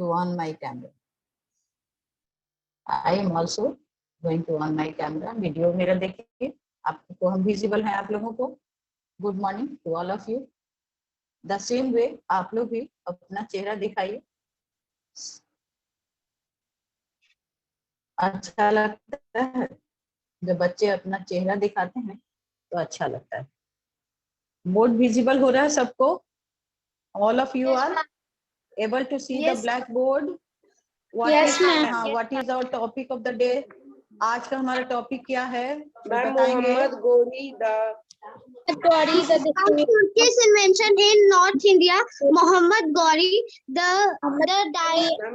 to on my camera. I am also going to on my camera. Video मेरा देखिए, आपको हम visible हैं आप लोगों को. Good morning to all of you. The same way आप लोग भी अपना चेहरा दिखाइए. अच्छा लगता है जब बच्चे अपना चेहरा दिखाते हैं तो अच्छा लगता है. बोर्ड विजिबल हो रहा है सबको? All of you are able to see the blackboard? What Yes, is ma'am. हाँ, what is our topic of the day? आज का हमारा टॉपिक क्या है मैम बताएंगे? Muhammad Ghori Turkish invention in North India. Muhammad Ghori,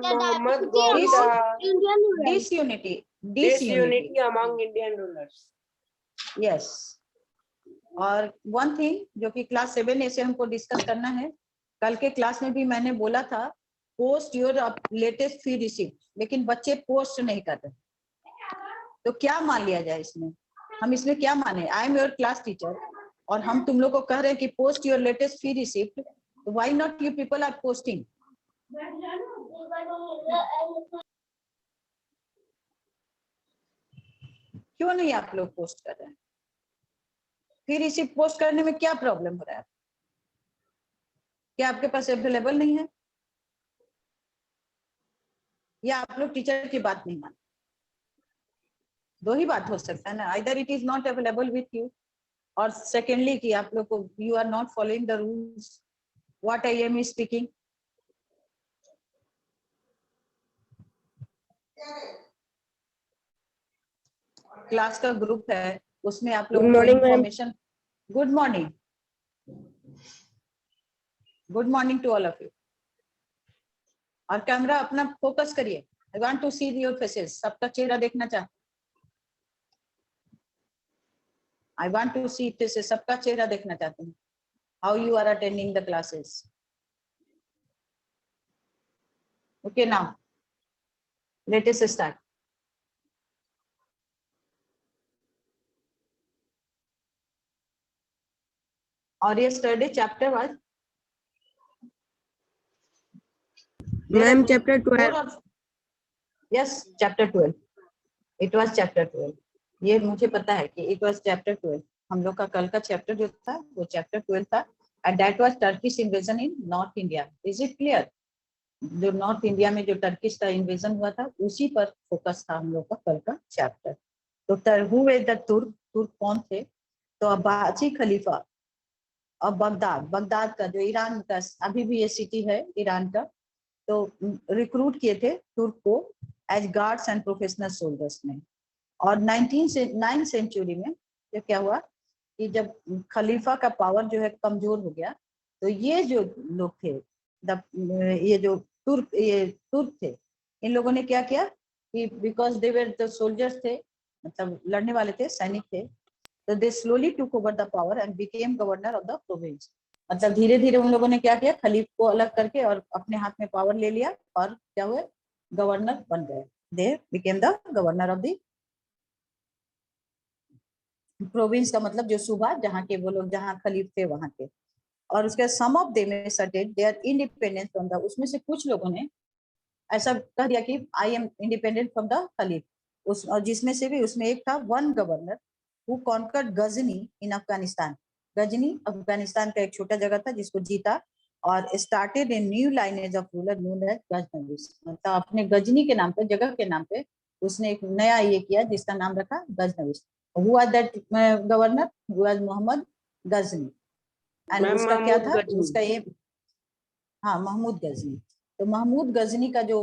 Muhammad Ghori Indian rulers. disunity among Indian rulers. yes. और one thing जो कि क्लास 7A से हमको डिस्कस करना है. कल के क्लास में भी मैंने बोला था post your latest fee receipt, लेकिन बच्चे पोस्ट नहीं कर रहे. तो क्या मान लिया जाए इसमें? हम इसमें क्या माने? I am your class teacher और हम तुम लोग को कह रहे हैं कि post your latest fee receipt. Why not you people are posting? क्यों नहीं आप लोग पोस्ट कर रहे हैं? फी रिसीप्ट पोस्ट करने में क्या प्रॉब्लम हो रहा है? क्या आपके पास अवेलेबल नहीं है या आप लोग टीचर की बात नहीं मानते? दो ही बात हो सकता है ना. Either it is not available with you और सेकेंडली कि आप लोग को you are not following the rules what I am speaking. Class का ग्रुप है उसमें आप लोग information. Good morning. Good morning to all of you. और कैमरा अपना फोकस करिए. I want to see your faces. सबका चेहरा देखना चाहता. I want to see faces. सबका चेहरा देखना चाहते हैं. How you are attending the classes. Okay now let us start. और ये study chapter wise ma'am chapter 12. Yes chapter 12. It was chapter 12. ये मुझे पता है कि इट वाज चैप्टर 12. हम लोग का कल का चैप्टर जो था वो चैप्टर 12 था and that was Turkish invasion in north India. Is it clear? जो नॉर्थ इंडिया में जो टर्किश का इन्वेजन हुआ था उसी पर फोकस था हम लोग का कल का चैप्टर. तो हु वे द तुर्क. तुर्क कौन थे? तो अब्बासी खलीफा और बगदाद का जो ईरान का अभी भी ये सिटी है ईरान का, तो रिक्रूट किए थे तुर्क को as guards and professional soldiers में. और 9th सेंचुरी में जो क्या हुआ कि जब खलीफा का पावर जो है कमजोर हो गया तो ये जो लोग थे ये जो तुर्क थे, इन लोगों ने क्या किया कि because they were the soldiers थे, मतलब लड़ने वाले थे, सैनिक थे, तो they slowly took over the power and became governor of the province. मतलब धीरे धीरे उन लोगों ने क्या किया, खलीफ को अलग करके और अपने हाथ में पावर ले लिया और क्या हुए, गवर्नर बन गए. They became the governor of the province का मतलब जो सूबा जहाँ के वो लोग जहाँ खलीफ थे वहां के. और उसके some of them certain they are independent from the, उसमें से कुछ लोगों ने ऐसा कह दिया कि I am independent from the caliph. उस और जिसमें से भी उसमें एक था one governor who conquered Ghazni in Afghanistan. Ghazni Afghanistan का एक छोटा जगह था जिसको जीता और started a new lineage of ruler known as Ghaznavids. मतलब अपने गजनी के नाम पे, जगह के नाम पे उसने एक नया ये किया जिसका नाम रखा गजनवीज. Who was that governor? Who was Muhammad Ghazni. And उसका क्या था, उसका ये हाँ महमूद गजनी. तो महमूद गजनी का जो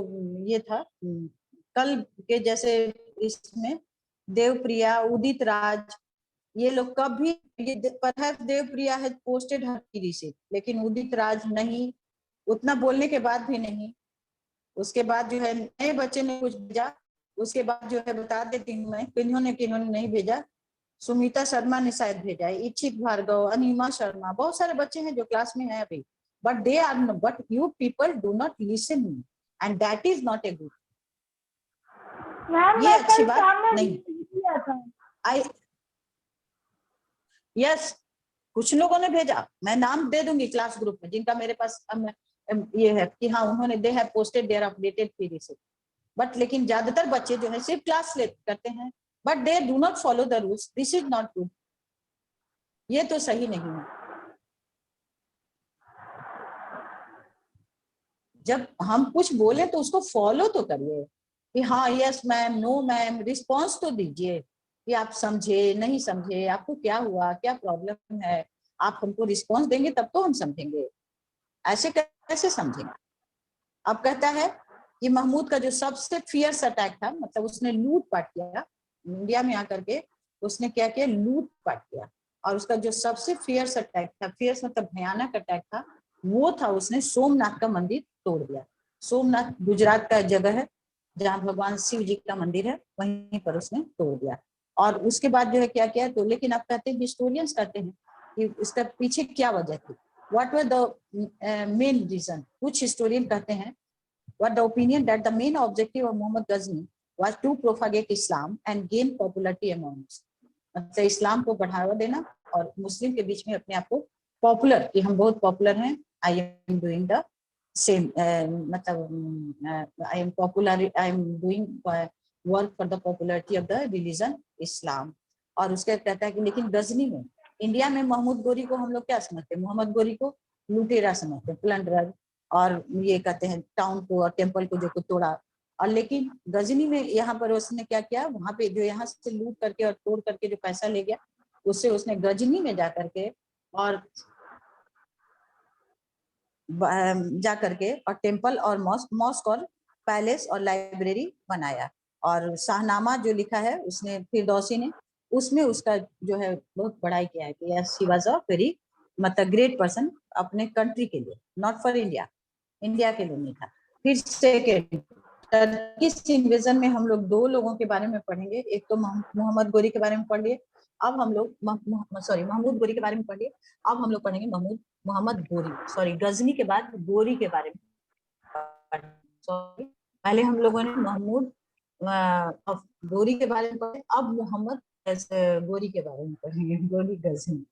ये था, कल के जैसे इसमें देवप्रिया, उदित राज, ये लोग कभी देवप्रिया है पोस्टेड हर रिसीप्ट, लेकिन उदित राज नहीं, उतना बोलने के बाद भी नहीं. उसके बाद जो है नए बच्चे ने कुछ भेजा, उसके बाद जो है बता देती हूँ मैं किन्होंने नहीं भेजा. सुमिता शर्मा ने शायद भेजा है, इच्छित भार्गव, अनिमा शर्मा, बहुत सारे बच्चे हैं जो क्लास में हैं अभी. But you people do not listen and that is not a good. ये अच्छी बात नहीं. यस कुछ लोगों ने भेजा, मैं नाम दे दूंगी क्लास ग्रुप में जिनका मेरे पास ये है कि हाँ उन्होंने they have posted their updated fee receipt, but लेकिन ज्यादातर बच्चे जो है सिर्फ क्लास ले करते हैं, but they do not follow the rules, this is not good, ये तो सही नहीं है। जब हम कुछ बोले तो उसको फॉलो तो करिए कि हाँ yes ma'am, no ma'am, response तो दीजिए कि आप समझे नहीं समझे, आपको क्या हुआ, क्या प्रॉब्लम है, आप हमको रिस्पॉन्स देंगे तब तो हम समझेंगे, ऐसे कैसे समझेंगे। अब कहता है कि महमूद का जो सबसे फियर्स अटैक था, मतलब उसने लूटपाट किया इंडिया में आकर के, उसने क्या किया, लूटपाट किया, और उसका जो सबसे फियर्स अटैक था, फियर्स मतलब भयानक अटैक था, वो था उसने सोमनाथ का मंदिर तोड़ दिया। सोमनाथ गुजरात का जगह है जहाँ भगवान शिव जी का मंदिर है, वहीं पर उसने तोड़ दिया। और उसके बाद जो है क्या किया, तो लेकिन आप कहते हैं, हिस्टोरियंस कहते हैं कि इसका पीछे क्या वजह थी, what were the main reason. कुछ हिस्टोरियन कहते हैं what the opinion that the main objective of Muhammad Ghazni was to propagate Islam and gain popularity among us, मतलब इस्लाम को बढ़ावा देना और मुस्लिम के बीच में अपने आप को पॉपुलर, कि हम बहुत पॉपुलर हैं, I am doing the same, मतलब I am popular, I am doing work for the popularity of the religion Islam. और उसके कहता है कि लेकिन गजनी में, इंडिया में महमूद गोरी को हम लोग क्या समझते हैं, मोहम्मद गोरी को लुटेरा समझते हैं, प्लंडरर, और ये कहते हैं टाउन को और टेम्पल को जो को तोड़ा। और लेकिन गजनी में यहाँ पर उसने क्या किया, वहां पे जो यहाँ से लूट करके और तोड़ करके जो पैसा ले गया, उससे उसने गजनी में जा करके और टेम्पल और मॉस्क और पैलेस और लाइब्रेरी बनाया। और शाहनामा जो लिखा है उसने फिरदौसी ने, उसमें उसका जो है बहुत बड़ाई किया है कि yes he was a very मतलब ग्रेट पर्सन अपने कंट्री के लिए, नॉट फॉर इंडिया, इंडिया के लिए नहीं था। फिर सेकेंड टर्किश इन्वेजन में हम लोग दो लोगों के बारे में पढ़ेंगे, एक तो मोहम्मद गोरी के बारे में पढ़ लिए, अब हम लोग महमूद गोरी के बारे में पढ़ लिए, अब हम लोग पढ़ेंगे मोहम्मद गोरी, सॉरी गजनी के बाद गोरी के बारे में, सॉरी पहले हम लोगों ने महमूद गोरी के बारे में पढ़े, अब मोहम्मद गोरी के बारे में पढ़ेंगे, गोरी गजनी,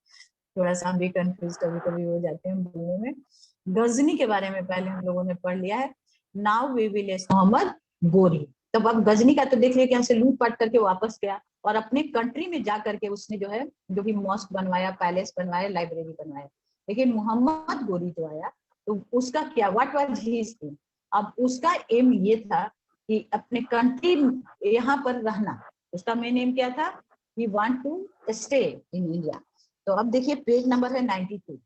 थोड़ा सा हम भी कंफ्यूज कभी कभी हो जाते हैं बोलने में। गजनी के बारे में पहले हम लोगों ने पढ़ लिया है, now we will Mohammad Ghori. तब अब गजनी का तो देख लिया कि यहाँ से लूटपाट करके वापस गया और अपने कंट्री में जा करके उसने जो है जो भी मॉस्क बनवाया, पैलेस बनवाया, लाइब्रेरी बनवाया। लेकिन मोहम्मद गोरी जो आया तो उसका क्या, व्हाट वाज हिज एम, अब उसका एम ये था कि अपने कंट्री यहाँ पर रहना, उसका मेन एम क्या था, he want to stay in India. तो अब देखिए पेज नंबर है 92,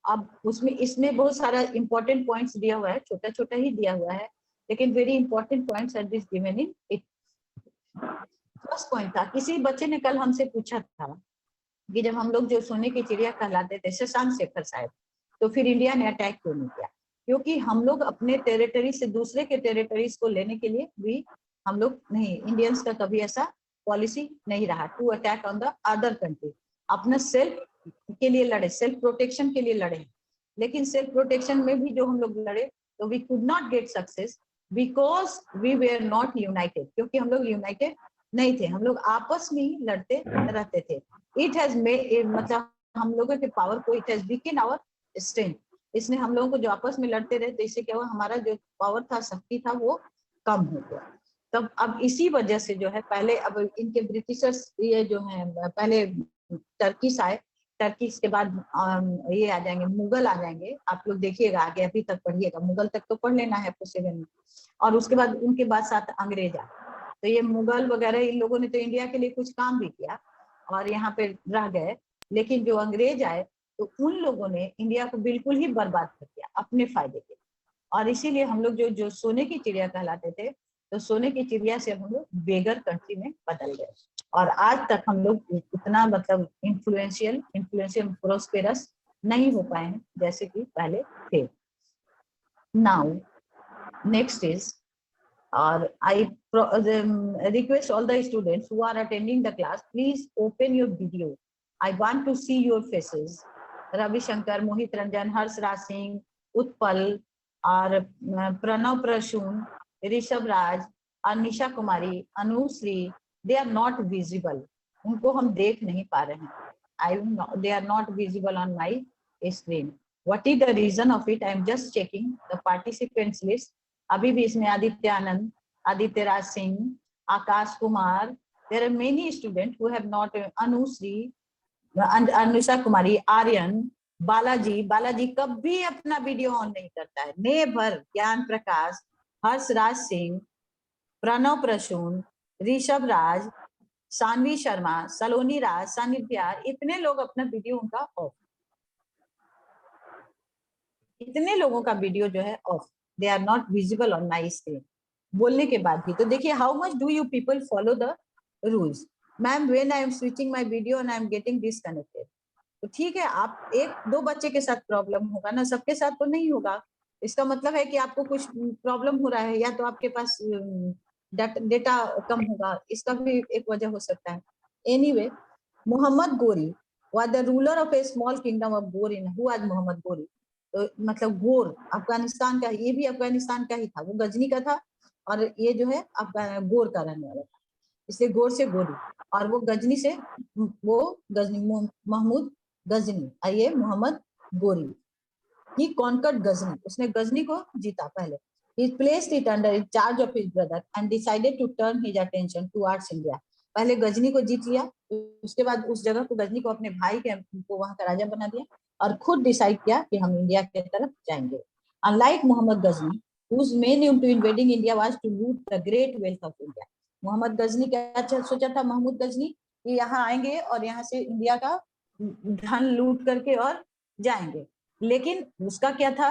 अब उसमें इसमें बहुत सारा इंपॉर्टेंट पॉइंट्स दिया हुआ है, छोटा छोटा ही दिया हुआ है, लेकिन very important points are this given in it. First point था, किसी बच्चे ने कल हमसे पूछा था कि जब हम लोग जो सोने की चिड़िया कहलाते थे शशांक शेखर साहब, तो फिर इंडिया ने अटैक क्यों नहीं किया, क्योंकि हम लोग अपने टेरिटरी से दूसरे के टेरिटरीज को लेने के लिए भी हम लोग नहीं, इंडियंस का कभी ऐसा पॉलिसी नहीं रहा to attack on the other country, अपना सेल्फ के लिए लड़े, सेल्फ प्रोटेक्शन के लिए लड़े। लेकिन सेल्फ प्रोटेक्शन में भी जो हम लोग लड़े तो we could not get success because we were not united, क्योंकि हम लोग यूनाइटेड नहीं थे, हम लोग आपस में ही लड़ते रहते थे। इट हैज मतलब हम लोगों के पावर को, it has weakened our strength, इसने हम लोगों को जो आपस में लड़ते रहे तो इससे क्या हुआ, हमारा जो पावर था, शक्ति था, वो कम हो गया। तब अब इसी वजह से जो है पहले, अब इनके ब्रिटिशर्स ये जो है पहले टर्किश आए, टर्किश के बाद ये आ जाएंगे मुगल आ जाएंगे, आप लोग देखिएगा आगे, अभी तक पढ़िएगा, मुगल तक तो पढ़ लेना है सेवन में, और उसके बाद उनके बाद साथ अंग्रेज आए। तो ये मुगल वगैरह इन लोगों ने तो इंडिया के लिए कुछ काम भी किया और यहाँ पे रह गए, लेकिन जो अंग्रेज आए तो उन लोगों ने इंडिया को बिल्कुल ही बर्बाद कर दिया अपने फायदे के लिए। और इसीलिए हम लोग जो सोने की चिड़िया कहलाते थे, तो सोने की चिड़िया से हम लोग बेगर कंट्री में बदल गए और आज तक हम लोग इतना मतलब इन्फ्लुएंशियल प्रोस्पेरस नहीं हो पाए हैं जैसे कि पहले थे। Now next is, or I request all the students who are attending the class, please open your video. I want to see your faces. Ravi Shankar, Mohit Ranjan, Harsh Raj Singh, Utpal, और प्रणव प्रसून, ऋषभ राज, अनिशा कुमारी, Anushree, they are not visible. उनको हम देख नहीं पा रहे हैं. They are not visible on my screen. What is the reason of it? I am just checking the participants list. अभी भी इसमें आदित्य आनंद, Aditya Raj Singh, Akash Kumar. There are many students who have not. Anushree, Anusha कुमारी, आर्यन, बालाजी कभी अपना वीडियो ऑन नहीं करता है. नेभर, ज्ञान प्रकाश, हर्षराज सिंह, प्रणव प्रसून, ऋषभ राज, सानवी शर्मा, सलोनी राज, सानिध्या, इतने लोग अपना वीडियो उनका ऑफ. इतने लोगों का वीडियो जो है off. They are not visible on my screen. बोलने के बाद भी. तो देखिए how much do you people follow the rules. Ma'am when I am switching my video and I am getting disconnected. तो ठीक है, आप एक दो बच्चे के साथ प्रॉब्लम होगा ना, सबके साथ तो नहीं होगा. इसका मतलब है कि आपको कुछ प्रॉब्लम हो रहा है, या तो आपके पास डेटा कम होगा, इसका भी एक वजह हो सकता है. Anyway, Mohammad Ghori was the ruler of a small kingdom of Gor. in who was Mohammad Ghori. तो मतलब गोर अफगानिस्तान का, ये भी अफगानिस्तान का ही था, वो गजनी का था, और ये जो है गोर का रहने वाला था, इसलिए गोर से गोरी. और वो गजनी से, वो गजनी महमूद गजनी, ये Mohammad Ghori. He conquered Ghazni. उसने गजनी को जीता पहले. He placed it under charge of his brother and decided to turn his attention towards India. पहले गजनी को जीत लिया, उसके बाद उस जगह को, गजनी को अपने भाई के को वहां का राजा बना दिया, और खुद डिसाइड किया कि हम इंडिया की तरफ जाएंगे. Unlike Muhammad Ghazni, whose main aim to invading India was to loot the great wealth of India. Mohammad Ghazni क्या सोचा था महमूद गजनी, कि यहाँ आएंगे और यहाँ से इंडिया का धन लूट करके और जाएंगे. लेकिन उसका क्या था,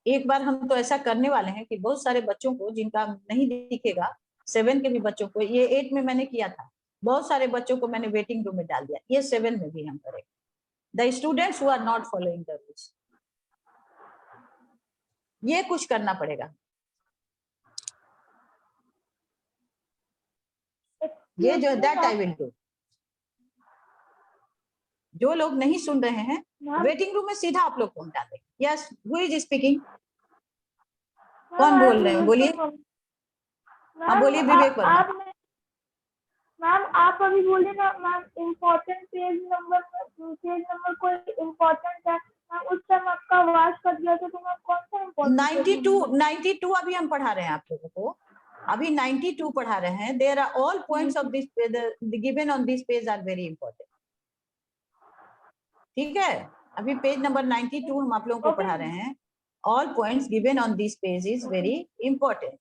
एक बार हम तो ऐसा करने वाले हैं कि बहुत सारे बच्चों को जिनका नहीं दिखेगा, 7 के भी बच्चों को, ये 8 में मैंने किया था, बहुत सारे बच्चों को मैंने वेटिंग रूम में डाल दिया, ये 7 में भी हम करेंगे. The students who are not following the rules, ये कुछ करना पड़ेगा. ये जो दैट आई विल डू. जो लोग नहीं सुन रहे हैं, वेटिंग रूम में सीधा आप लोग फोन डालें. Yes, who is speaking? कौन बोल रहे हैं? बोलिए. हाँ बोलिए विवेक वर्मा. मैम आप अभी बोले ना मैम, इम्पोर्टेंट पेज नंबर कोई इम्पोर्टेंट है मैम, उस टाइम आपका आवाज कट गया था, तो मैम कौन सा इम्पोर्टेंट? 92 अभी हम पढ़ा रहे हैं आप लोगों को, अभी 92 पढ़ा रहे हैं. There are all points of this given on this page are very important. ठीक है, अभी पेज नंबर 92 हम आप लोगों को पढ़ा रहे हैं. All points given on this page is very important.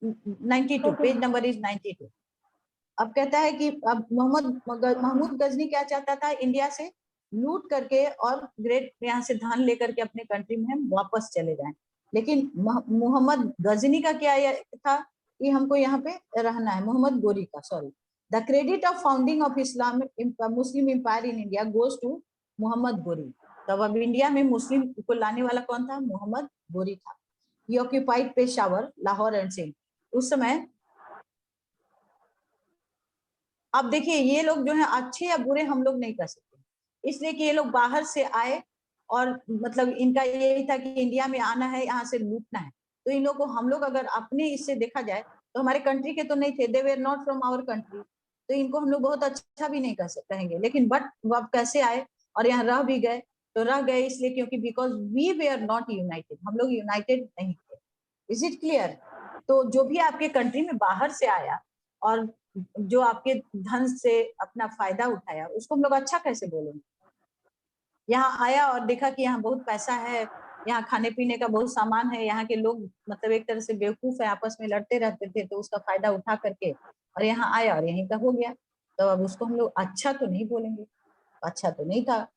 92 page number is 92. अब कहता है कि अब महमूद गजनी क्या चाहता था, इंडिया से लूट करके और ग्रेट यहाँ से धन लेकर के अपने कंट्री में हम वापस चले जाएं. लेकिन मोहम्मद गजनी का क्या था कि हमको यहाँ पे रहना है. मोहम्मद गोरी का, sorry, the credit of founding of Islamic Muslim empire in India goes to Muhammad Ghori. तब अब इंडिया में मुस्लिम को लाने वाला कौन था? मोहम्मद गोरी था. He occupied Peshawar, Lahore and Sindh. उस समय, अब देखिए ये लोग जो है अच्छे या बुरे हम लोग नहीं कर सकते, इसलिए कि ये लोग बाहर से आए और मतलब इनका यही था कि इंडिया में आना है, यहाँ से लूटना है. तो इन लोगों को हम लोग अगर अपने इससे देखा जाए तो हमारे कंट्री के तो नहीं थे, they were not from our country, तो इनको हम लोग बहुत अच्छा भी नहीं कर कहेंगे. लेकिन बट अब कैसे आए और यहाँ रह भी गए, तो रह गए इसलिए क्योंकि because we were not united, हम लोग यूनाइटेड नहीं थे. Is it clear? तो जो भी आपके कंट्री में बाहर से आया और जो आपके धन से अपना फायदा उठाया, उसको हम लोग अच्छा कैसे बोलेंगे? यहाँ आया और देखा कि यहाँ बहुत पैसा है, यहाँ खाने पीने का बहुत सामान है, यहाँ के लोग मतलब एक तरह से बेवकूफ है, आपस में लड़ते रहते थे, तो उसका फायदा उठा करके और यहाँ आया और यहीं का हो गया, तो अब उसको हम लोग अच्छा तो नहीं बोलेंगे, अच्छा तो नहीं था.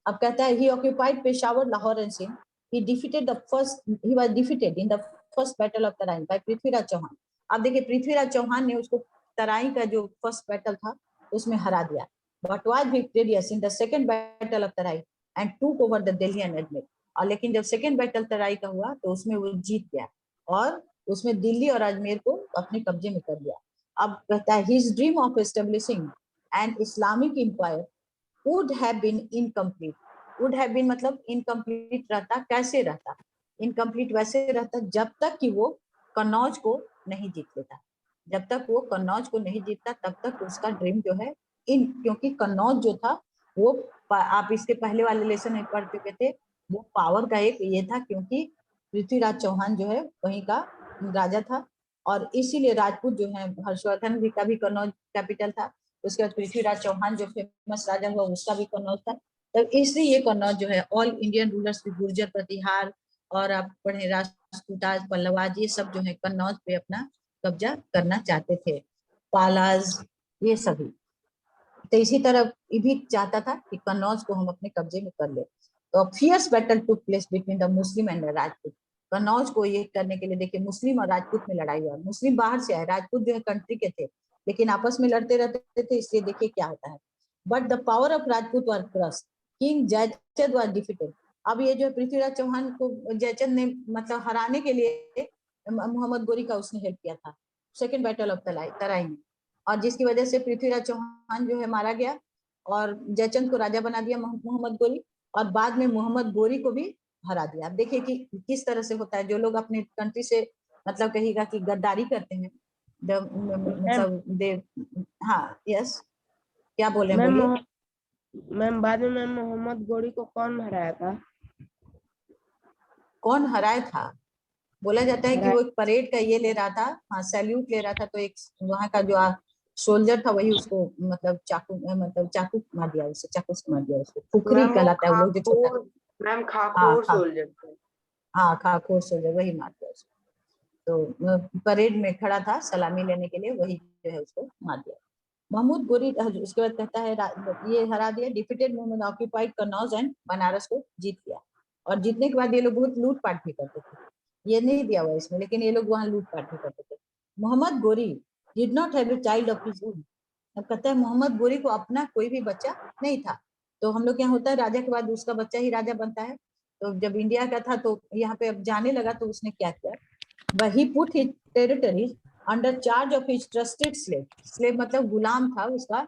अब कहता है he occupied Peshawar, Lahore and Sindh. he was defeated in the first battle of Tarain by Prithviraj Chauhan. अब देखिए पृथ्वीराज चौहान ने उसको तराइन का जो फर्स्ट बैटल था उसमें हरा दिया. but was victorious in the second battle of Tarain and took over the Delhi and Ajmer. और लेकिन जब सेकेंड बैटल तराई का हुआ तो उसमें वो जीत गया और उसमें दिल्ली और अजमेर को अपने कब्जे में कर लिया. अब कहता है his dream of establishing an Islamic empire would have been incomplete. would have been मतलब incomplete रहता. कैसे रहता? incomplete वैसे रहता जब तक कि वो कन्नौज को नहीं जीत लेता. जब तक वो कन्नौज को नहीं जीतता तब तक उसका ड्रीम जो है क्योंकि कन्नौज जो था वो आप इसके पहले वाले लेसन में पढ़ चुके थे। वो पावर का एक ये था क्योंकि पृथ्वीराज चौहान जो है वहीं का राजा था, और इसीलिए राजपूत जो है, हर्षवर्धन भी का भी कन्नौज कैपिटल था। उसके बाद पृथ्वीराज चौहान जो फेमस राजा हुआ उसका भी कन्नौज था। तब इसलिए ये कन्नौज जो है ऑल इंडियन रूलर्स, गुर्जर, प्रतिहार और आप पढ़े राजपूताज, पल्लवाज, ये सब जो है कन्नौज पे अपना कब्जा करना चाहते थे। पालाज, ये सभी। तो इसी तरह ये भी चाहता था कि कन्नौज को हम अपने कब्जे में कर ले। तो fierce battle took place between the Muslim and the Rajput. Kannauj को ये करने के लिए देखिए मुस्लिम और राजपूत में लड़ाई हुआ। मुस्लिम बाहर से आए, राजपूत जो है कंट्री के थे, लेकिन आपस में लड़ते रहते थे, इसलिए देखिए क्या होता है। But the power of Rajput were crust, king Jaichand was defeated. अब ये जो पृथ्वीराज चौहान को जयचंद ने मतलब हराने के लिए मोहम्मद गोरी का उसने हेल्प किया था सेकेंड बैटल ऑफ तराई में, और जिसकी वजह से पृथ्वीराज चौहान जो है मारा गया और जयचंद को राजा बना दिया मोहम्मद गोरी, और बाद में मोहम्मद गोरी को भी हरा दिया। आप देखिए कि किस तरह से होता है, जो लोग अपने कंट्री से मतलब कहेगा कि गद्दारी करते हैं, मतलब दे, हाँ यस, क्या बोले मैम बोलिए। मैम बाद में मैम मोहम्मद गोरी को कौन हराया था? कौन हराया था? बोला जाता है कि हराया वो एक परेड का ये ले रहा था, हाँ सैल्यूट ले रहा था, तो एक वहाँ का जो सोल्जर था वही उसको मतलब चाकू मार दिया, उसे चाकू से मार दिया उसको। खुखरी मैम वो कहलाता है वो जो छोटा, खाखोर, मैम हाँ खाखोर खा सोल्जर थे। हाँ खाखोर सोल्जर वही मार दिया उसको। तो परेड में खड़ा था सलामी लेने के लिए, वही जो है उसको मार दिया। महमूद गोरी उसके बाद कहता है ये हरा दिया, defeated Muhammad, occupied Kannauj and Banaras को जीत लिया। और जीतने के बाद ये लोग बहुत लूटपाट भी करते थे, ये नहीं दिया हुआ इसमें, लेकिन ये लोग वहाँ लूटपाट भी करते थे। Mohammad Ghori did not have a child of his own. अब कहता है मोहम्मद गोरी को अपना कोई भी बच्चा नहीं था। तो हम लोग यहाँ होता है राजा के बाद उसका बच्चा ही राजा बनता है। तो जब इंडिया का था तो यहाँ पे अब जाने लगा, तो उसने क्या किया, he put his territories under charge of his trusted slave। slave मतलब गुलाम था उसका,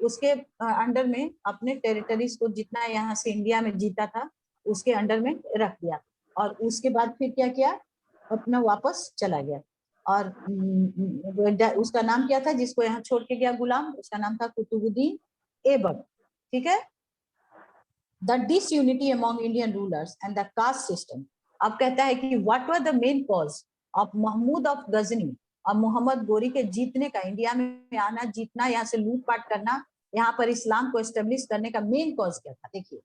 उसके अंडर में अपने टेरिटरीज को जितना यहाँ से इंडिया में जीता था उसके अंडर में रख दिया। और उसके बाद फिर क्या किया, अपना वापस चला गया। और उसका नाम क्या था जिसको यहाँ छोड़ के गया गुलाम, उसका नाम था कुतुबुद्दीन ऐबक। ठीक है। The disunity among Indian rulers and the caste system। अब कहता है कि what were the main cause of Mahmud of Ghazni और मोहम्मद गोरी के जीतने का, इंडिया में आना, जीतना, यहाँ से लूटपाट करना, यहाँ पर इस्लाम को एस्टेब्लिश करने का मेन कॉज क्या था। देखिए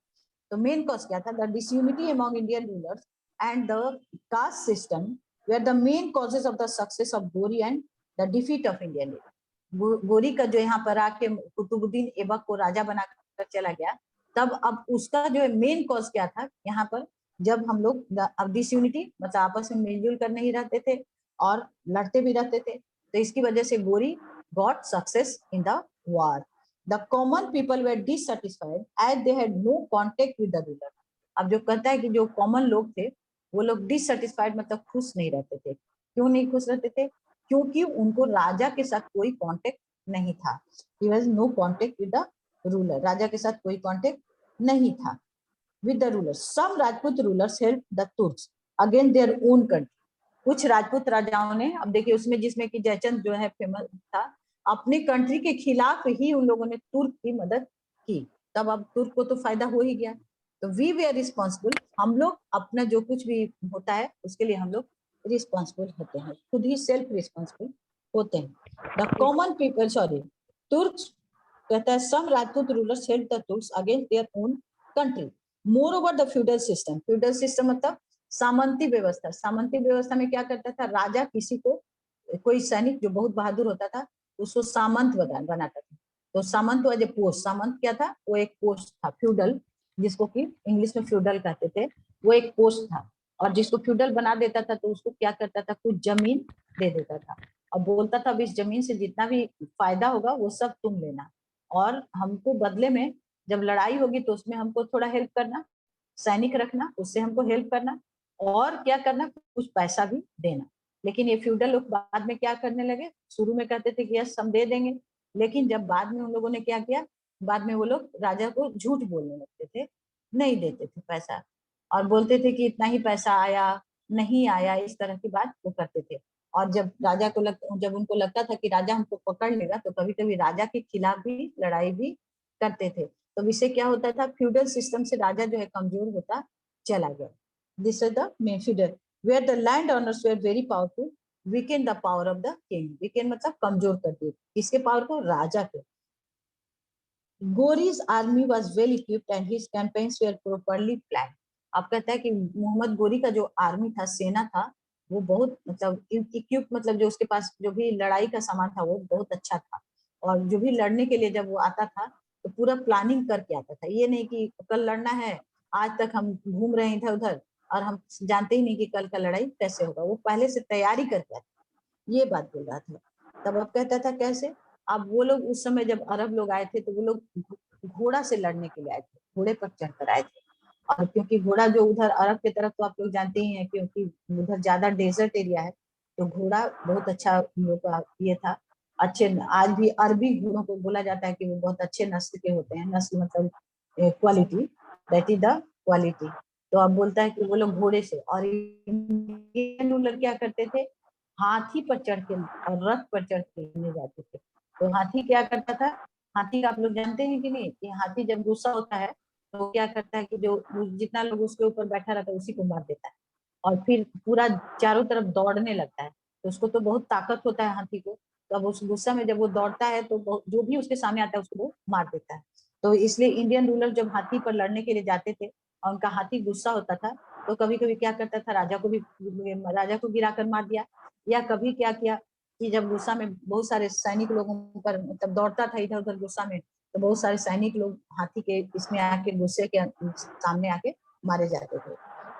तो मेन कॉज क्या था, the disunity among Indian rulers and the caste system were the main causes of the success of Ghori and the defeat of Indian. Ghori का जो यहाँ पर आके कुतुबुद्दीन ऐबक को राजा बनाकर चला गया, तब अब उसका जो है मेन कॉज क्या था यहाँ पर, जब हम लोग अब डिसयूनिटी मतलब आपस में मिलजुल कर नहीं रहते थे और लड़ते भी रहते थे, तो इसकी वजह से Ghori got success in the war. The common people were dissatisfied as they had no contact with the ruler. अब जो कहता है कि जो कॉमन लोग थे वो लोग डिससैटिस्फाइड मतलब खुश नहीं रहते थे। क्यों नहीं खुश रहते थे? क्योंकि उनको राजा के साथ कोई कांटेक्ट नहीं था। He was no contact with the ruler, राजा के साथ कोई कांटेक्ट नहीं था with the ruler. Some Rajput rulers help the Turks against their own country. कुछ राजपूत राजाओं ने, अब देखिए उसमें जिसमें कि जयचंद जो है फेमस था, अपने कंट्री के खिलाफ ही उन लोगों ने तुर्क की मदद की। तब अब तुर्क को तो फायदा हो ही गया। तो वी वे आर रिस्पॉन्सिबल, हम लोग अपना जो कुछ भी होता है उसके लिए हम लोग रिस्पॉन्सिबल होते हैं, खुद ही सेल्फ रिस्पॉन्सिबल होते हैं। The common people, sorry, Turks कहता है some Rajput rulers help the Turks against their own country. Moreover the feudal system, feudal system मतलब सामंती व्यवस्था। सामंती व्यवस्था में क्या करता था, राजा किसी को, कोई सैनिक जो बहुत बहादुर होता था उसको सामंत बनाता था। तो सामंत वाज ए पोस्ट, सामंत क्या था, वो एक पोस्ट था। फ्यूडल जिसको कि इंग्लिश में फ्यूडल कहते थे, वो एक पोस्ट था। और जिसको फ्यूडल बना देता था तो उसको क्या करता था, कुछ जमीन दे देता था और बोलता था अब इस जमीन से जितना भी फायदा होगा वो सब तुम लेना, और हमको बदले में जब लड़ाई होगी तो उसमें हमको थोड़ा हेल्प करना, सैनिक रखना, उससे हमको हेल्प करना, और क्या करना, कुछ पैसा भी देना। लेकिन ये फ्यूडल लोग बाद में क्या करने लगे, शुरू में कहते थे कि यस हम दे देंगे, लेकिन जब बाद में उन लोगों ने क्या किया, बाद में वो लोग राजा को झूठ बोलने लगते थे, नहीं देते थे पैसा, और बोलते थे कि इतना ही पैसा आया, नहीं आया, इस तरह की बात वो करते थे। और जब राजा को जब उनको लगता था कि राजा हमको पकड़ लेगा, तो कभी कभी राजा के खिलाफ भी लड़ाई भी करते थे। तो इससे क्या होता था, फ्यूडल सिस्टम से राजा जो है कमजोर होता चला गया। This is the main feudal where the land owners were very powerful weaken the power of the king. Weaken मतलब कमजोर कर दिए, किसके पावर को, राजा के। Ghori's army was well equipped and his campaigns were properly plan. आप कहता है कि मोहम्मद गोरी का जो आर्मी था, सेना था, वो बहुत मतलब इक्विप, मतलब जो उसके पास जो भी लड़ाई का सामान था वो बहुत अच्छा था। और जो भी लड़ने के लिए जब वो आता था तो पूरा प्लानिंग करके आता था। ये नहीं कि कल लड़ना है, आज तक हम घूम रहे हैं इधर उधर और हम जानते ही नहीं कि कल का लड़ाई कैसे होगा। वो पहले से तैयारी करके आता, ये बात बोल रहा था। तब अब कहता था कैसे, अब वो लोग उस समय जब अरब लोग आए थे तो वो लोग घोड़ा से लड़ने के लिए आए थे, घोड़े पर चढ़कर आए थे। और क्योंकि घोड़ा जो उधर अरब की तरफ तो आप लोग जानते ही हैं, क्योंकि उधर ज्यादा डेजर्ट एरिया है, तो घोड़ा बहुत अच्छा हम लोग का ये था। अच्छे, आज भी अरबी घोड़ों को बोला जाता है कि वो बहुत अच्छे नस्ल के होते हैं। नस्ल मतलब quality, that is the quality. तो अब बोलता है कि वो लोग घोड़े से, और इंडियन रूलर क्या करते थे, हाथी पर चढ़ के और रथ पर चढ़ के ले जाते थे। तो हाथी क्या करता था, हाथी का आप लोग जानते हैं कि नहीं, कि हाथी जब गुस्सा होता है तो क्या करता है कि जो जितना लोग उसके ऊपर बैठा रहता है उसी को मार देता है, और फिर पूरा चारों तरफ दौड़ने लगता है। तो उसको तो बहुत ताकत होता है हाथी को, तो अब उस गुस्सा में जब वो दौड़ता है तो जो भी उसके सामने आता है उसको वो मार देता है। तो इसलिए इंडियन रूलर जब हाथी पर लड़ने के लिए जाते थे और उनका हाथी गुस्सा होता था, तो कभी कभी क्या करता था, राजा को गिराकर मार दिया, या कभी क्या किया कि जब गुस्सा में बहुत सारे सैनिक लोगों पर मतलब दौड़ता था इधर उधर गुस्सा में, तो बहुत सारे सैनिक लोग हाथी के इसमें आके गुस्से के सामने आके मारे जाते थे।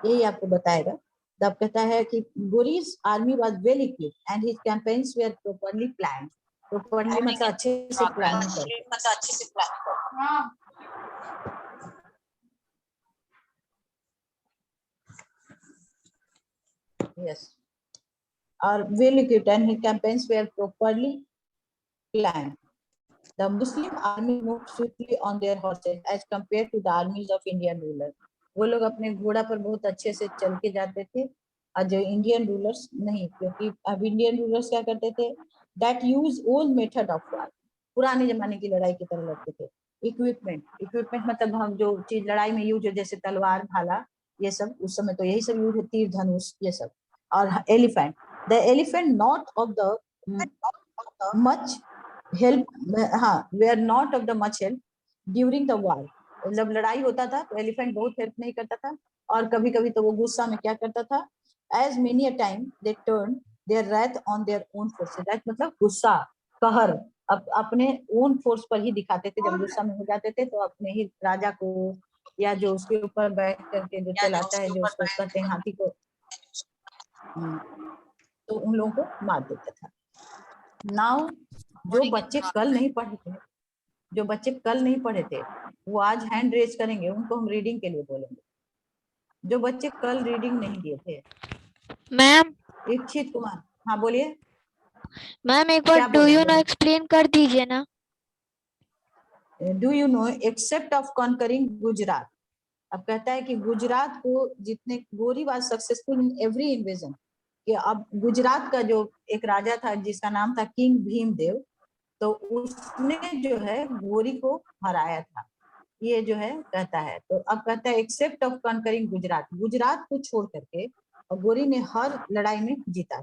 यही आपको बताएगा। तब कहता है कि Ghori's army was well equipped and his campaigns were properly planned. Properly मतलब अच्छे से प्लानिंग करके। Yes. Are well equipped and his campaigns were properly planned. The Muslim army moved swiftly on their horses as compared to the armies of Indian rulers. वो लोग अपने घोड़ा पर बहुत अच्छे से चल के जाते थे, और जो इंडियन रूलर्स नहीं, क्योंकि अब इंडियन रूलर्स क्या करते थे, that use old method of war, पुराने जमाने की लड़ाई की तरह लड़ते थे। इक्विपमेंट मतलब हम जो चीज लड़ाई में यूज हो, जैसे तलवार, भाला, ये सब उस समय तो यही सब यूज होती है, धनुष, ये सब। और elephant, the elephant not of the much help, हाँ, were not of the much help during the war. जब लड़ाई होता था तो एलिफेंट बहुत हेल्प नहीं करता था, और कभी कभी तो वो गुस्सा में क्या करता था, as many a time they turn their wrath on their own forces. Wrath मतलब गुस्सा, कहर अपने ओन फोर्स पर ही दिखाते थे। जब गुस्सा में हो जाते थे तो अपने ही राजा को, या जो उसके ऊपर बैठ करके जो चलाता है, जो उसको कहते हैं हाथी को, तो उन लोगों को मार देता था। नाउ जो बच्चे कल नहीं पढ़े थे, जो बच्चे कल नहीं पढ़े थे वो आज हैंड रेज करेंगे, उनको हम रीडिंग के लिए बोलेंगे। जो बच्चे कल रीडिंग नहीं दिए थे। मैम इच्छित कुमार, हाँ बोलिए। मैम एक बार क्या डू बोल रहे यू हैं, नो एक्सप्लेन कर दीजिए ना। Do you know except of conquering Gujarat. अब कहता है कि गुजरात को जितने, गोरी was successful in every invasion, कि अब गुजरात का जो एक राजा था जिसका नाम था किंग भीमदेव, तो उसने जो है गोरी को हराया था, ये जो है कहता है। तो अब कहता है except of conquering Gujarat, Gujarat को छोड़ करके और गोरी ने हर लड़ाई में जीता।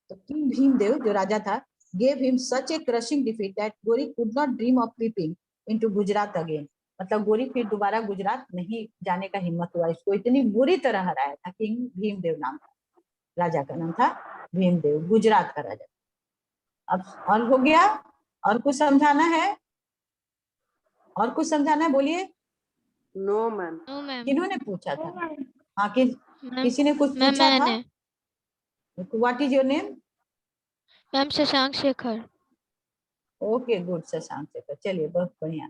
तो किंग भीमदेव जो राजा था gave him such a crushing defeat that गोरी could not dream of leaping into Gujarat again। मतलब गोरी फिर दोबारा गुजरात नहीं जाने का हिम्मत हुआ, इसको इतनी बुरी तरह हराया था। किंग भीमदेव नाम था, राजा का नाम था भीमदेव, गुजरात का राजा। अब और हो गया, और कुछ समझाना है, और कुछ समझाना है, बोलिए। No ma'am. No ma'am. किन्होंने पूछा था? हाँ, मैम किसी ने कुछ पूछा था? What is your name? Ma'am Shashank Shekhar. Okay good, Shashank Shekhar, चलिए बहुत बढ़िया।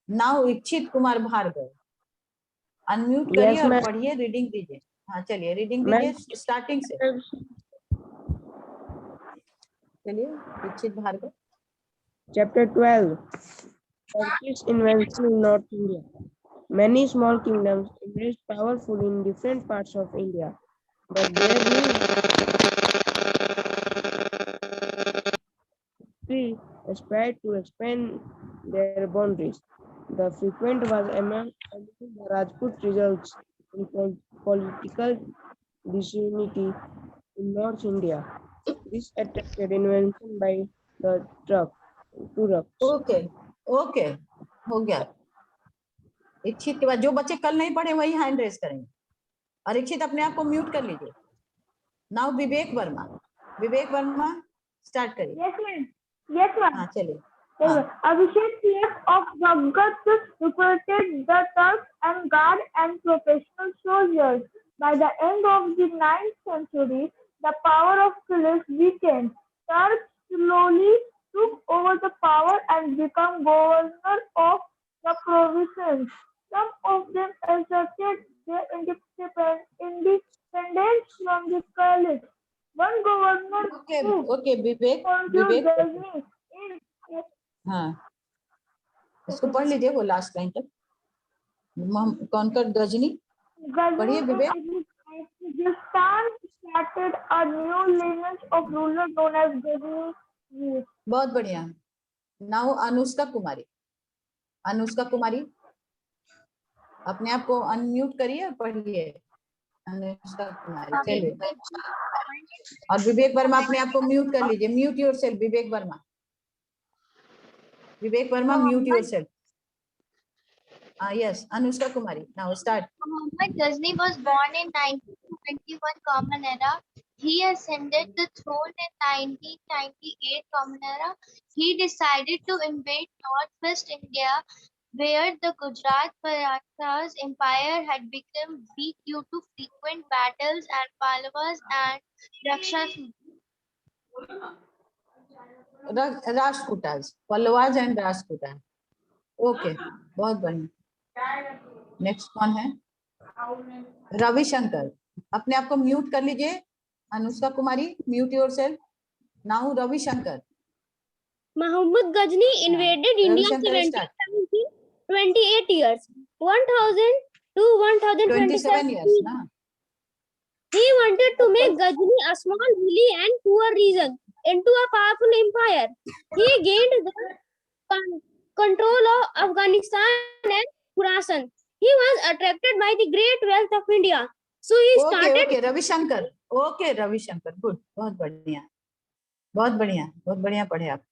नाउ इच्छित कुमार भार्गव, अनम्यूट करिए Yes, और ma'am. पढ़िए, रीडिंग दीजिए। हाँ चलिए रीडिंग Ma'am. दीजिए स्टार्टिंग से, चलिए इच्छित Bhargava. Chapter 12. Turkish invasion in North India. Many small kingdoms emerged powerful in different parts of India, but their rule spread to expand their boundaries. The frequent was among the Rajput results in political disunity in North India. This attracted invention by the Turks. Okay okay, हो गया। इच्छित के बाद जो बच्चे कल नहीं पढ़े वही हैंड रेस करेंगे। और इच्छित अपने आप को म्यूट कर लीजिए। नाउ विवेक वर्मा, विवेक वर्मा स्टार्ट करिए। Yes, ma'am. Yes, ma'am. हाँ चलिए। हाँ, Abhishek CF of Bhagat recruited the Turks and guard and professional soldiers. By the end of the 9th century, the power of Philip weakened. Turks slowly took over the power and became governor of the provinces. Some of them asserted their independence from the Caliph. One governor okay who okay Vivek, confused Vivek Ghazni in हाँ इसको पढ़ लीजिए वो last line तक। Conquer Ghazni पढ़िए विवेक। Ghazni started a new lineage of rulers known as Ghazni. बहुत बढ़िया। Now Anushka कुमारी, अनुष्का कुमारी अपने आप को अनम्यूट करिए और पढ़िए। अनुष्का कुमारी चलिए। और विवेक वर्मा अपने आप को म्यूट कर लीजिए। Mute yourself Vivek Verma, Vivek Verma mute yourself. Yes, Anushka Kumari. Now start. Muhammad Ghazni was born in 1921 Common Era. He ascended the throne in 1998 Common Era. He decided to invade northwest India, where the Gujarat Marathas Empire had become weak due to frequent battles and Pallavas and Rakshas. Rashtrakutas, Pallavas and Rashtrakutas. Okay, बहुत बढ़िया। Next कौन है? रविशंकर, अपने आप को mute कर लीजिए। Anushka Kumari mute yourself. Now Ravishankar. Muhammad Ghazni invaded India Ravishankar, start. 28 years, 1000 to 27 years 1027. ना? He wanted to make Ghazni a small, hilly and poor region into a powerful empire. He gained the control of Afghanistan and Khorasan. He was attracted by the great wealth of India. So he started. Okay Ravishankar, okay Ravishankar, good, बहुत बढ़िया, बहुत बढ़िया, बहुत बढ़िया पढ़े आप।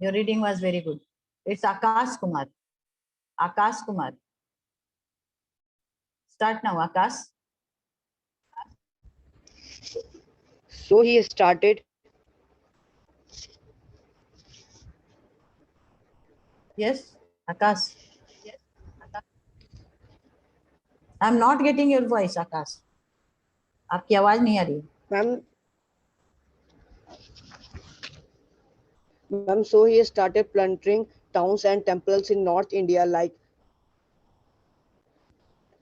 Your reading was very good. It's Akash Kumar. Akash Kumar. Start now, Akash. So he started. Yes, Akash. I'm not getting your voice, Akash. आपकी आवाज नहीं आ रही। Ma'am, so he started plundering towns and temples in North India like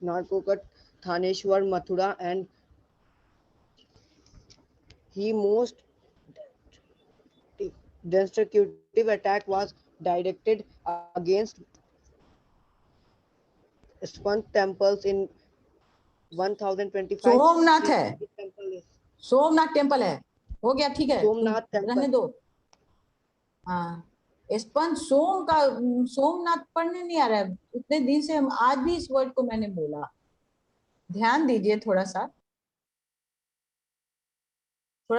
Narkokat, Thaneshwar, Mathura, and he most destructive attack was directed against Ispan temples in 1025. Somnath है, Somnath temple है, हो गया ठीक है, सोमनाथ रहने टेम्पल। दो। हाँ स्पन सोम का सोमनाथ पढ़ने नहीं आ रहा है उतने दिन से। हम आज भी इस वर्ड को मैंने बोला, ध्यान दीजिए, थोड़ा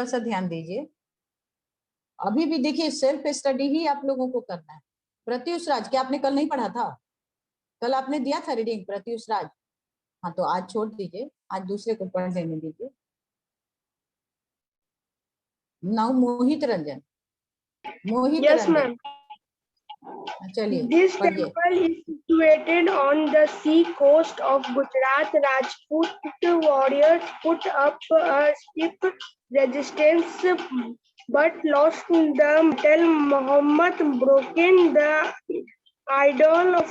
सा ध्यान दीजिए। अभी भी देखिए सेल्फ स्टडी ही आप लोगों को करना है। प्रत्युष राज, क्या आपने कल नहीं पढ़ा था? कल आपने दिया था रीडिंग प्रत्युष राज? हाँ तो आज छोड़ दीजिए, आज दूसरे को पढ़ लेने दीजिए। नाउ मोहित रंजन, मोहित रंजन चलिए This पढ़िए। temple is situated on the sea coast of Gujarat. Rajput warriors put up a stiff resistance but lost the battle. Muhammad broke the idol of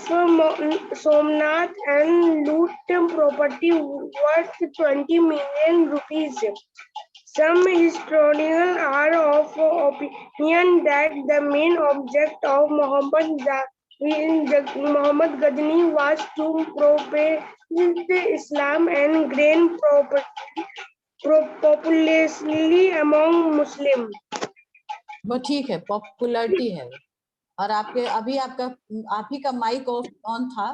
Somnath and loot property worth 20 million rupees. Some historians are of opinion that the main object of Muhammad Ghazni was to propagate Islam and gain popularity among Muslims. वो ठीक है, popularity है, और आपके अभी आपका आप ही का माइक ऑन था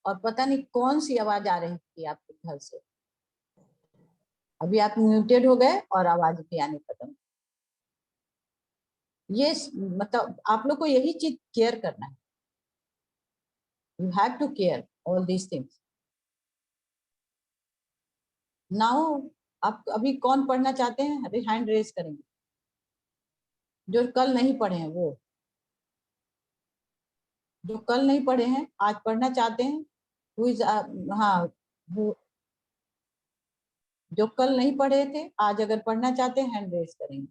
और पता नहीं कौन सी आवाज आ रही थी आपके घर से। अभी आप म्यूटेड हो गए और आवाज भी आनी खत्म। ये मतलब आप लोग को यही चीज केयर करना है। You have to care all these things. Now आप अभी कौन पढ़ना चाहते हैं? अभी हैंड रेज करेंगे जो कल नहीं पढ़े हैं, वो जो कल नहीं पढ़े हैं आज पढ़ना चाहते हैं। हाँ, वो जो कल नहीं पढ़े थे आज अगर पढ़ना चाहते हैं हैंड रेज करेंगे।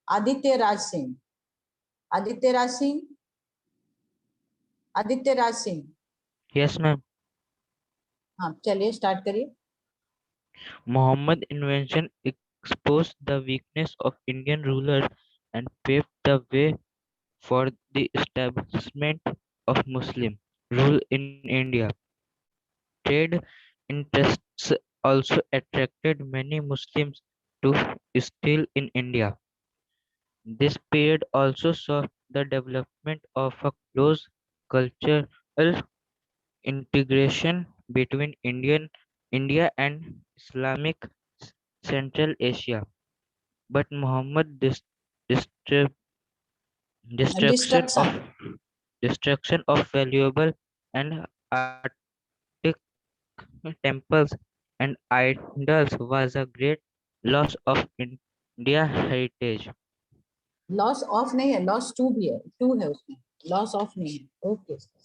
आदित्य राज सिंह, आदित्य राज सिंह, आदित्य राज सिंह। Yes, ma'am. हाँ चलिए स्टार्ट करिए। Muhammad invention exposed the weakness of Indian rulers and paved the way for the establishment of Muslim rule in India. Trade interests also attracted many Muslims to settle in India. This period also saw the development of a close cultural integration between India and Islamic Central Asia. But Muhammad distrib- destruction of destruction, destruction of valuable and artistic temples and idols was a great loss of India heritage. Loss of नहीं है, loss to भी है, to है उसमें, loss of नहीं है। Okay, उसके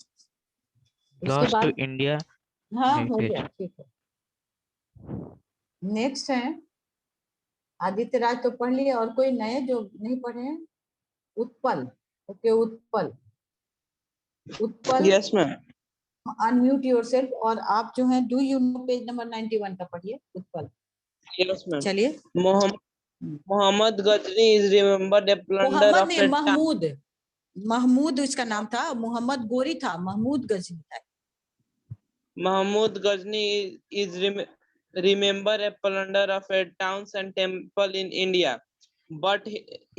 Loss to बाद India हाँ हो heritage. गया, ठीक है। नेक्स्ट है आदित्य राज तो पढ़ लिए, और कोई नए जो नहीं पढ़े हैं? Utpal, okay Utpal, Utpal Yes, ma'am. Unmute yourself. और आप जो हैं do you know page number 91 का पढ़िए उत्पल। Yes, ma'am. चलिए। Muhammad Ghazni is remembered a plunder Mohammad of नहीं, a town. महमूद, महमूद उसका नाम था, मोहम्मद गोरी था, महमूद गजनी था। Mahmud Ghazni is remembered a plunder of a towns and temple in India, but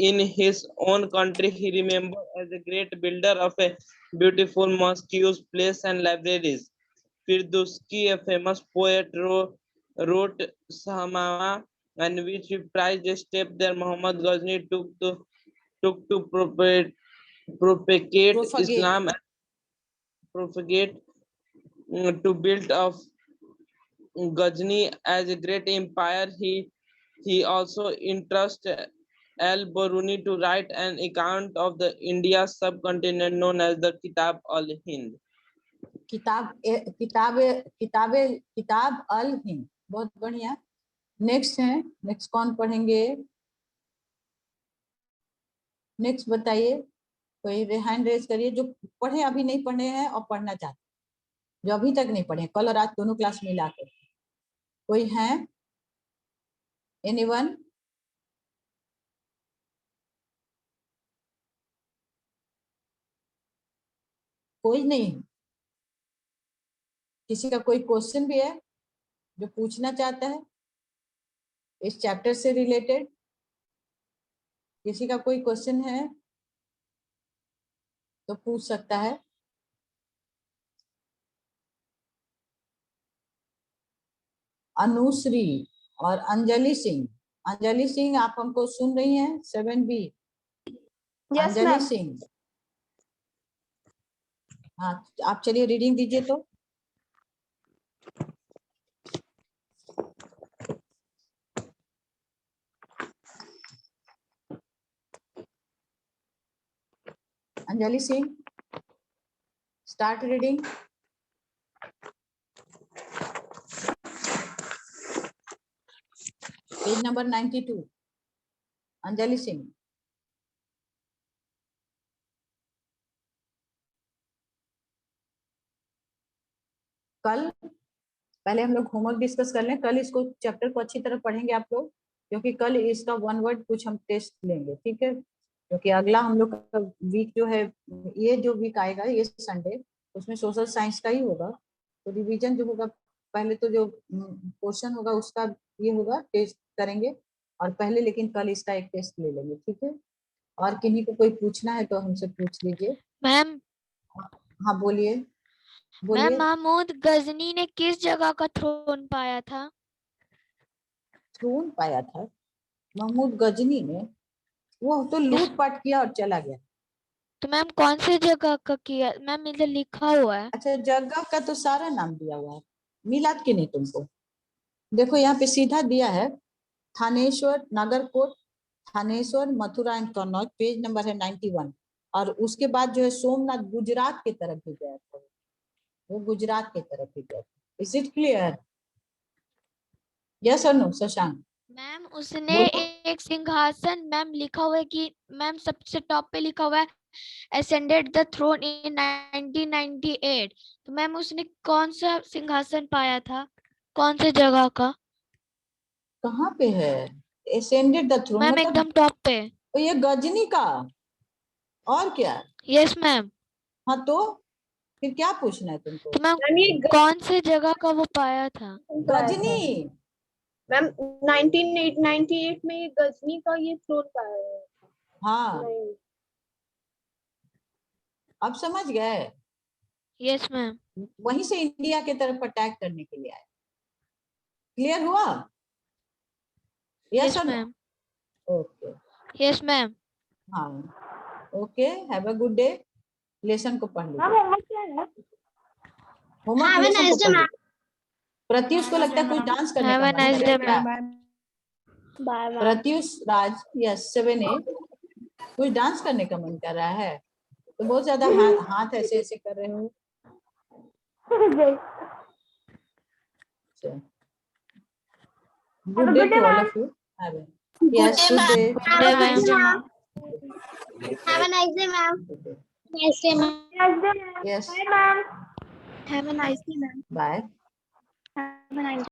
in his own country he remembered as a great builder of a beautiful mosques, places, and libraries. Firduski, a famous poet, wrote Sahama, and which reprised a step that Muhammad Ghazni took to propagate Islam and propagate to build of Ghazni as a great empire. He also entrusted Al-Biruni to write an account of the India subcontinent known as the Kitab al-Hind. किताब अल हिंद, बहुत बढ़िया। Next है, next कौन पढ़ेंगे? Next बताइए, कोई hand raise करिए जो पढ़े, अभी नहीं पढ़े हैं और पढ़ना चाहते, जो अभी तक नहीं पढ़े, कल और आज दोनों क्लास मिला कर। कोई है? एनीवन? कोई नहीं? किसी का कोई क्वेश्चन भी है जो पूछना चाहता है इस चैप्टर से रिलेटेड? किसी का कोई क्वेश्चन है तो पूछ सकता है। अनुश्री और अंजलि सिंह, अंजलि सिंह आप हमको सुन रही हैं? 7B अंजलि सिंह, हाँ आप चलिए रीडिंग दीजिए तो। Anjali Singh start reading. Page number 92, Anjali Singh. कल पहले हम लोग होमवर्क डिस्कस कर लें, कल इसको चैप्टर को अच्छी तरह पढ़ेंगे आप लोग, क्योंकि कल इसका 1 वर्ड कुछ हम टेस्ट लेंगे, ठीक है? क्योंकि अगला हम लोग का वीक जो है, ये जो वीक आएगा ये संडे, उसमें सोशल साइंस का ही होगा। तो रिवीजन जो होगा, पहले तो जो पोर्शन होगा उसका ये होगा, टेस्ट करेंगे और पहले, लेकिन कल इसका एक टेस्ट ले लेंगे, ठीक है? और किन्हीं को कोई पूछना है तो हमसे पूछ लीजिए। मैम हाँ बोलिए मैम बोलिए। महमूद गजनी ने किस जगह का थ्रोन पाया था? थ्रोन पाया था महमूद गजनी ने? वो तो लूटपाट किया और चला गया। तो मैम कौन से जगह का किया? मैम इधर लिखा हुआ है। अच्छा, जगह का तो सारा नाम दिया हुआ है, मिलाद के नहीं तुमको? देखो यहाँ पे सीधा दिया है, Thaneshwar, Nagarkot, Thaneshwar, Mathura and Kannauj, page number है 91। और उसके बाद जो है सोमनाथ, गुजरात की तरफ भी गया था, वो गुजरात की तरफ भी गया था। Is it clear? यस और नो शशांक? मैम उसने बोलो। एक सिंहासन, मैम लिखा हुआ है कि मैम सबसे टॉप पे लिखा हुआ है ascended the throne in 1998। तो मैम उसने कौन सा सिंहासन पाया था, कौन से जगह का? कहाँ पे है ascended the throne? मैम मतलब एकदम टॉप पे। तो ये गजनी का, और क्या? Yes ma'am. हाँ तो फिर क्या पूछना है तुमको? तो मैम कौन से जगह का वो पाया था? गजनी। मैम 1998 में ये गजनी का ये थ्रोन पाया है। हाँ अब समझ गए? Yes ma'am. वहीं से इंडिया के तरफ अटैक करने के लिए आए। क्लियर हुआ? यस यस और no? Ma'am. Okay. Yes ma'am. हाँ okay, have a good day. Lesson को पढ़ मैम लीजिए, होमवर्क क्या है? होमवर्क Have a लेसन को nice day, पढ़ ma'am. लीजिए। प्रत्युष को लगता है कुछ डांस करने हैव का अ मन नाइस कर डे रहा है क्या? Ma'am. Bye bye. Pratyush Raj, yes 7A, कुछ डांस करने का मन कर रहा है? तो बहुत ज्यादा हाथ ऐसे ऐसे कर रहे हो। Good day to all of you. Yes good day. Have a nice day, ma'am. ma'am. Have a nice day, ma'am. Nice day, ma'am. Nice day, ma'am. Yes Bye, ma'am. Have a nice day, ma'am. Bye. Have a nice day.